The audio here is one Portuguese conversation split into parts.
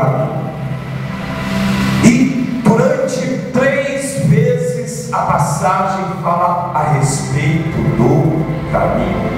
caminho. E durante 3 vezes a passagem fala a respeito do caminho.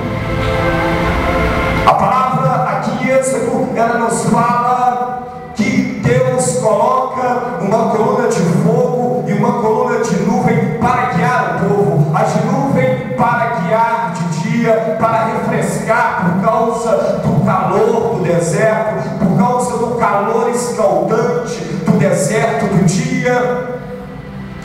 A palavra aqui em Êxodo, ela nos fala que Deus coloca uma coluna de fogo e uma coluna de nuvem para guiar o povo. A de nuvem para guiar de dia, para refrescar por causa do calor do deserto, por causa do calor escaldante do deserto do dia.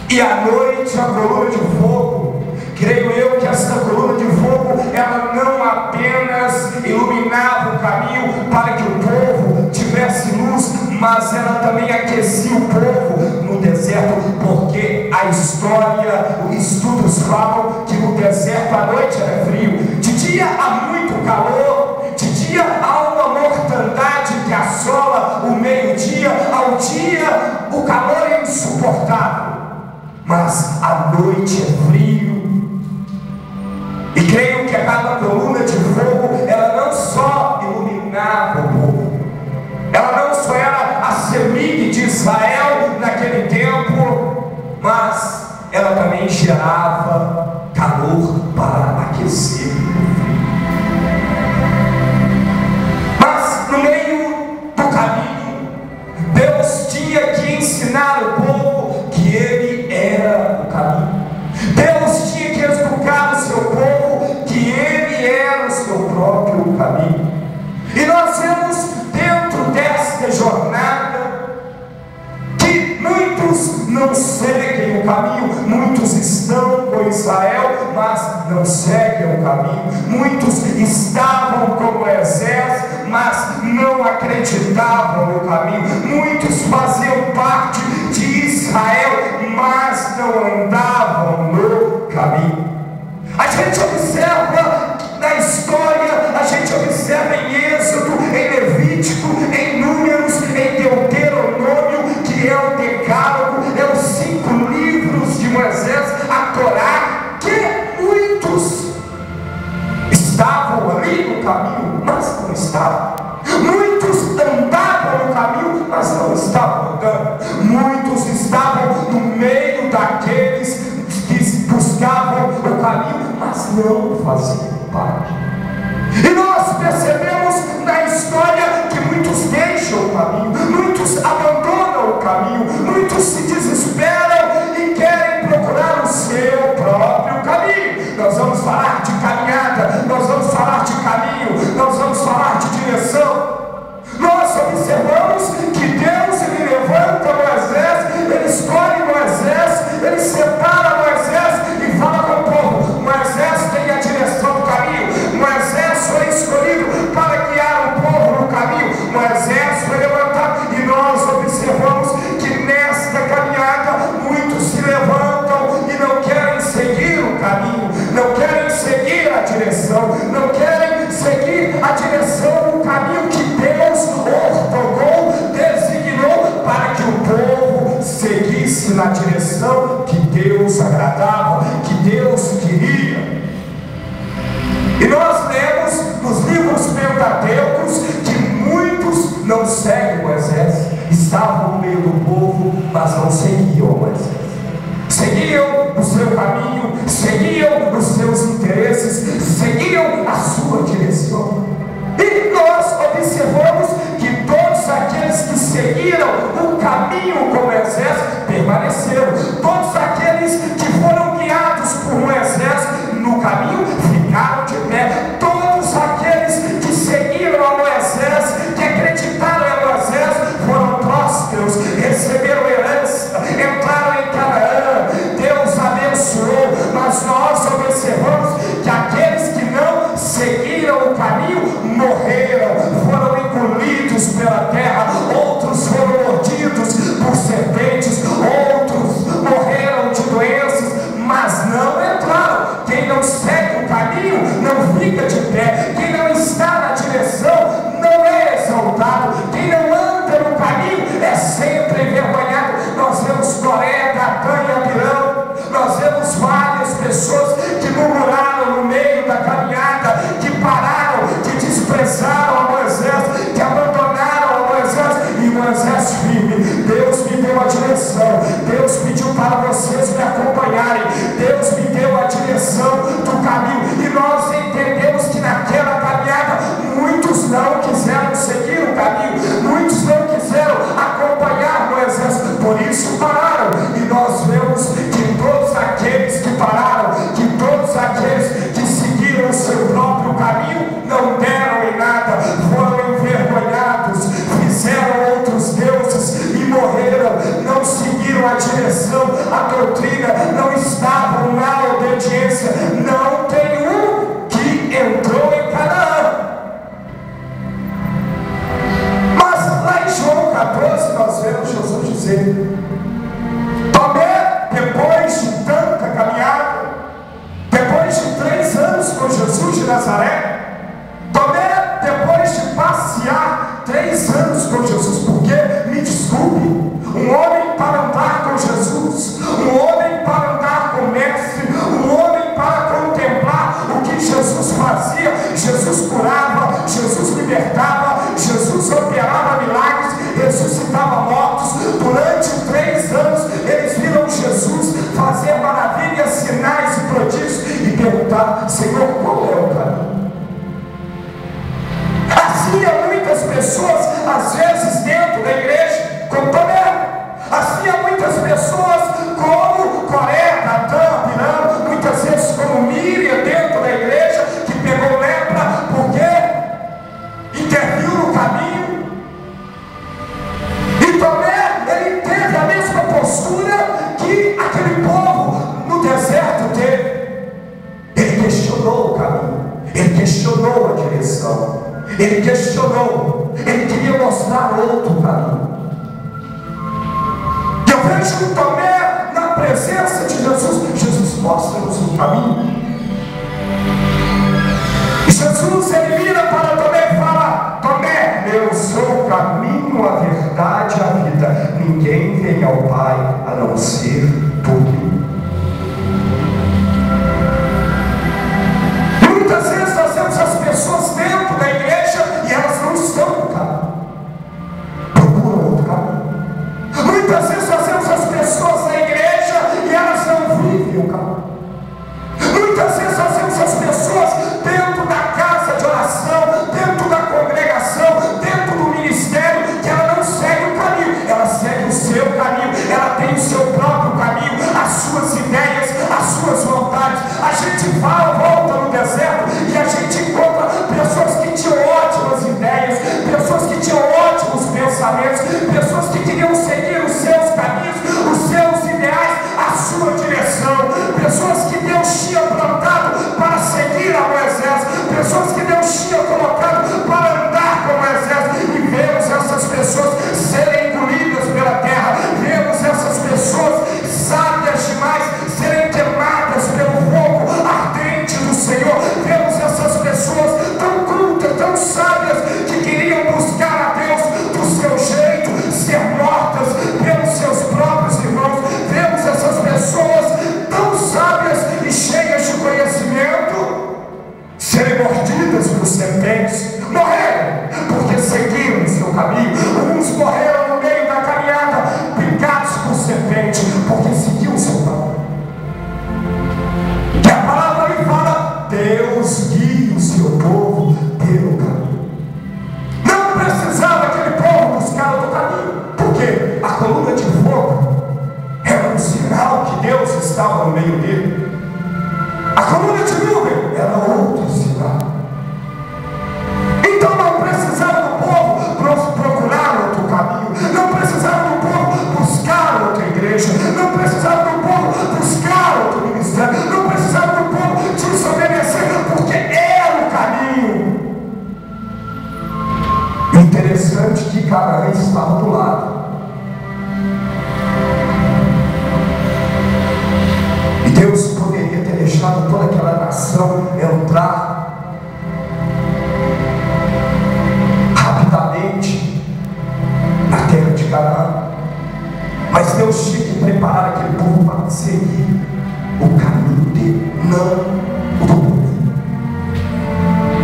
E à noite a coluna de fogo. Creio eu que essa coluna de fogo, ela não apenas iluminava o caminho para que o povo tivesse luz, mas ela também aquecia o povo no deserto, porque a história, os estudos falam que no deserto à noite era frio, de dia há muito calor, de dia há uma mortandade que assola o meio-dia, ao dia o calor é insuportável, mas à noite é frio. E creio que aquela coluna de fogo, ela não só iluminava o povo, ela não só era a semente de Israel naquele tempo, mas ela também gerava calor para aquecer o frio. Mas no meio do caminho, Deus tinha que ensinar o povo que Ele era o caminho. Deus tinha que educar o seu povo que Ele era o seu próprio caminho. E nós vemos dentro desta jornada que muitos não seguem o caminho, muitos estão com Israel, mas não seguem o caminho. Muitos estavam com Moisés, mas não acreditavam no caminho. Muitos faziam parte de Israel, mas não andavam no caminho. A gente observa na história, a gente observa em Êxodo, em Levítico, em Números, em Deuteronômio, que é o Decálogo, é os 5 livros de Moisés, a Torá, que muitos estavam ali no caminho, mas não estavam. Muitos andavam no caminho, mas não estavam andando. Muitos estavam no meio daqueles que buscavam o caminho, mas não faziam parte. E nós percebemos na história que muitos deixam o caminho, muitos abandonam o caminho, muitos se desesperam e querem procurar o seu próprio caminho. Nós vamos falar de caminhada, nós vamos falar de caminho, nós vamos falar de direção. Nós observamos que Deus, Ele levanta Moisés, Ele escolhe Moisés, Ele separa Moisés e fala com o povo: Moisés tem a direção do caminho, Moisés foi escolhido para guiar o povo no caminho, Moisés foi levantado. E nós observamos que nesta caminhada muitos se levantam e não querem seguir o caminho, não querem seguir a direção, não querem seguir a direção do caminho que Deus ordenou, designou para que o povo seguisse na direção que Deus agradava, que Deus queria. E nós lemos nos livros pentateucos que muitos não seguem Moisés, estavam no meio do povo, mas não seguiam Moisés. Seguiam o seu caminho, seguiam os seus interesses, seguiam a sua direção. E nós observamos que todos aqueles que seguiram o caminho com Moisés permaneceram. Todos aqueles que foram guiados por Moisés no caminho ficaram de pé. Todos aqueles que seguiram a Moisés, que acreditaram em Moisés, foram prósperos, receberam herança, entraram em Canaã. Deus abençoou. Mas nós observamos que aqueles que não seguiram o caminho morreram, foram engolidos pela terra. Outros foram mordidos por serpentes, outros morreram de doenças, mas não entraram. Quem não segue o caminho a direção do caminho. E nós entendemos que naquela caminhada muitos não quiseram seguir o caminho, muitos não quiseram acompanhar Moisés, por isso pararam. E nós vemos que todos aqueles que pararam, que todos aqueles que seguiram o seu próprio caminho, não deram em nada, foram envergonhados, fizeram outros deuses e morreram, não seguiram a direção, a doutrina, não estavam na obediência. Não tem um que entrou em Canaã. Mas lá em João 14 nós vemos Jesus dizer: Tomé, depois de tanta caminhada, depois de 3 anos com Jesus de Nazaré, Tomé, depois de passear 3 anos com Jesus, porque, me desculpe, um homem para andar com Jesus, um homem para andar com o Mestre, um homem para contemplar o que Jesus fazia. Jesus curava, Jesus libertava, Jesus operava milagres, ressuscitava mortos. Durante 3 anos eles viram Jesus fazer maravilhas, sinais e prodígios e perguntar: Senhor, qual é o caminho? Assim há muitas pessoas, às vezes dentro da igreja, como Tomé. Assim há muitas pessoas como Coré, Datã, Pirão, muitas vezes como Miriam dentro da igreja, que pegou lepra porque interviu no caminho. E Tomé, ele teve a mesma postura que aquele povo no deserto teve. Ele questionou o caminho, ele questionou a direção, ele questionou, ele queria mostrar outro caminho. Eu vejo Tomé na presença de Jesus. Jesus, mostra-nos o caminho. E Jesus, ele vira para Tomé e fala: Tomé, eu sou o caminho, a verdade e a vida. Ninguém vem ao Pai a não ser por mim. E muitas vezes nós vemos as pessoas dentro da igreja e elas não estão no caminho, procuram outro caminho. Muitas vezes nós vemos as pessoas na igreja e elas não vivem o caminho. Muitas vezes nós vemos as pessoas dentro da casa de oração, dentro da congregação, dentro do ministério, que ela não segue o caminho, ela segue o seu caminho, ela tem o seu próprio caminho, as suas ideias, as suas vontades. A gente volta no deserto e a gente encontra pessoas que tinham ótimas ideias, pessoas que tinham ótimos pensamentos, pessoas que queriam seguir os seus caminhos, os seus ideais, a sua direção, pessoas que Deus tinha plantado para seguir a Moisés, pessoas que Deus tinha colocado para andar com Moisés. E vemos essas pessoas serem engolidas pela terra, vemos essas pessoas sábias demais serem queimadas pelo fogo ardente do Senhor, vemos essas pessoas tão cultas, tão sábias, que queriam buscar a Deus do seu jeito, ser mortas pelos seus próprios irmãos. Vemos essas pessoas tão sábias e cheias de conhecimento serem mordidas por serpentes, morreram porque seguiram o seu caminho. Uns morreram no meio da caminhada, picados por serpente, porque seguiam o seu caminho. Que a palavra ali fala: Deus guia o seu povo pelo caminho. Não precisava aquele povo buscar outro caminho, porque a coluna de fogo era um sinal que Deus estava no meio dele. A coluna de nuvem era outro sinal. Então não precisava do povo procurar outro caminho, não precisava do povo buscar outra igreja, não precisava do povo buscar outro ministério, não precisava do povo desobedecer, porque era o caminho. Interessante que Canaã estava do lado. E Deus poderia ter deixado toda aquela nação entrar rapidamente na terra de Canaã, mas Deus tinha que preparar aquele povo para seguir o caminho dele, não o do povo.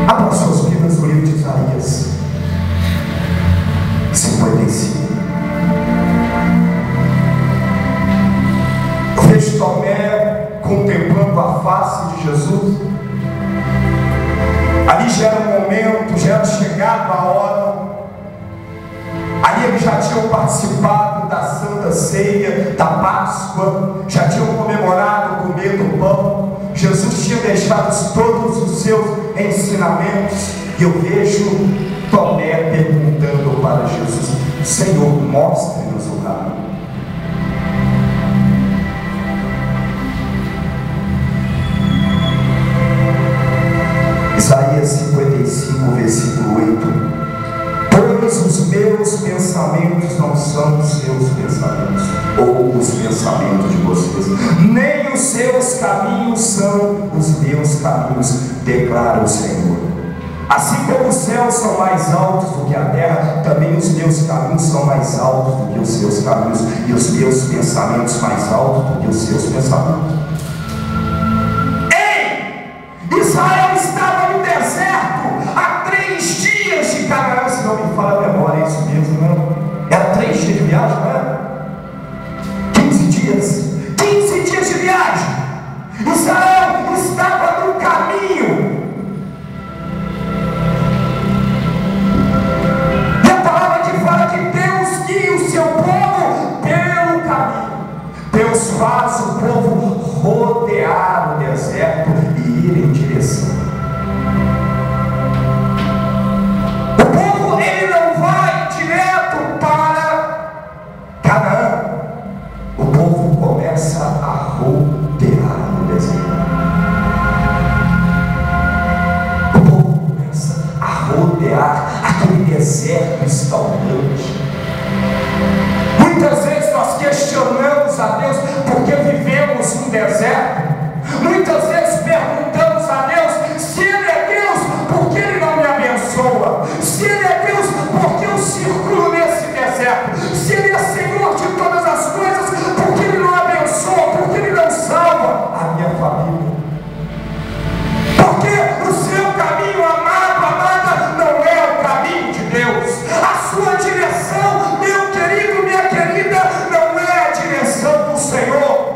Abra suas Bíblias no livro de Isaías 55. Eu vejo Tomé contemplando a face face de Jesus. Ali já era o momento, já era chegado a hora. Ali eles já tinham participado da Santa Ceia, da Páscoa, já tinham comemorado o comer do pão. Jesus tinha deixado todos os seus ensinamentos. E eu vejo Tomé perguntando para Jesus: Senhor, mostre-nos o caminho. Isaías 55, versículo 8: Pois os meus pensamentos não são os seus pensamentos, ou os pensamentos de vocês, nem os seus caminhos são os meus caminhos, declara o Senhor. Assim como os céus são mais altos do que a terra, também os meus caminhos são mais altos do que os seus caminhos, e os meus pensamentos mais altos do que os seus pensamentos. Ei! Israel estava no deserto há 3 dias de Canaã, se não me falha a memória, é isso mesmo, não? Era 3 dias de viagem, não era? 15 dias. 15 dias de viagem. Israel estava no caminho. E a palavra que fala que Deus guia o seu povo pelo caminho. Deus faz o povo rodear o deserto e ir em direção. O povo, ele não vai direto para Canaã. O povo começa a rodear o deserto. O povo começa a rodear aquele deserto escaldante. Muitas vezes nós questionamos a Deus porque vivemos no deserto. Muitas vezes perguntamos a Deus se Ele é Deus, por que Ele não me abençoa? Se Ele é Deus, por que eu circulo nesse deserto? Se Ele é Senhor de todas as coisas, por que Ele não abençoa? Por que Ele não salva a minha família? Porque o seu caminho, amado, amada, não é o caminho de Deus. A sua direção, meu querido, minha querida, não é a direção do Senhor.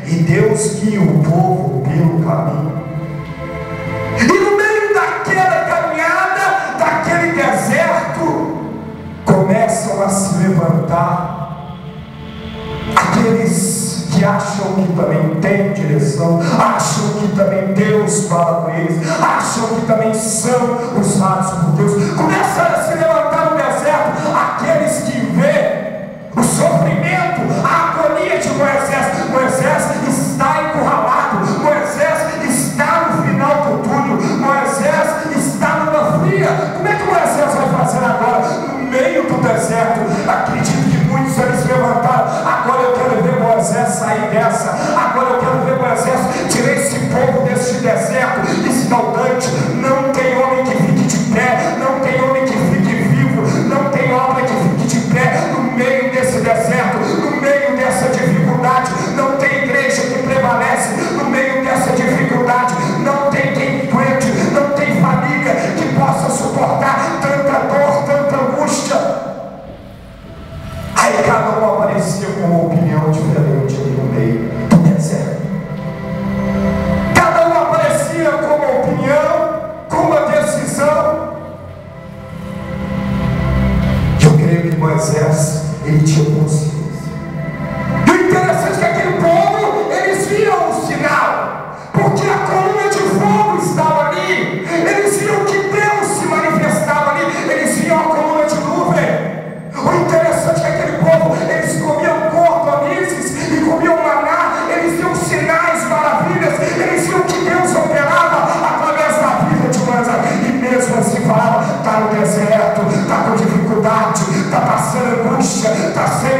E Deus guia o povo pelo caminho. E no meio daquela caminhada, daquele deserto, começam a se levantar aqueles que acham que também tem direção, acham que também Deus fala com eles, acham que também são usados por Deus. Começam a se levantar no deserto aqueles que vê o sofrimento, a agonia de Moisés. Moisés está encurralado, Moisés está no final do túnel, Moisés está numa fria. Como é que Moisés vai fazer agora no meio do deserto? Acredito que muitos eles se levantaram. Agora eu quero ver Moisés sair dessa. Agora eu quero ver Moisés tirar esse povo desse deserto escaldante. Não tem homem que fique de pé, não tem homem que fique vivo, não tem obra que fique de pé no meio desse deserto, no meio dessa dificuldade. Não tem igreja que prevalece no meio dessa dificuldade. Não tem quem aguente, não tem família que possa suportar tanta dor, tanta angústia. Aí cada um aparecia com uma opinião diferente ali no meio do deserto. Cada um aparecia com uma opinião, com uma decisão. Eu creio que Moisés, ele tinha consciência. E o interessante é que aquele povo, eles viam o sinal, porque a coluna de fogo estava ali. Eles viam que Deus se manifestava ali. Eles viam a coluna de nuvem. O interessante é que aquele povo, eles comiam cordonizes e comiam maná. Eles viam sinais, maravilhas. Eles viam que Deus operava através da vida de Moisés. E mesmo assim falava: está no deserto, está com dificuldade, está passando angústia, está sem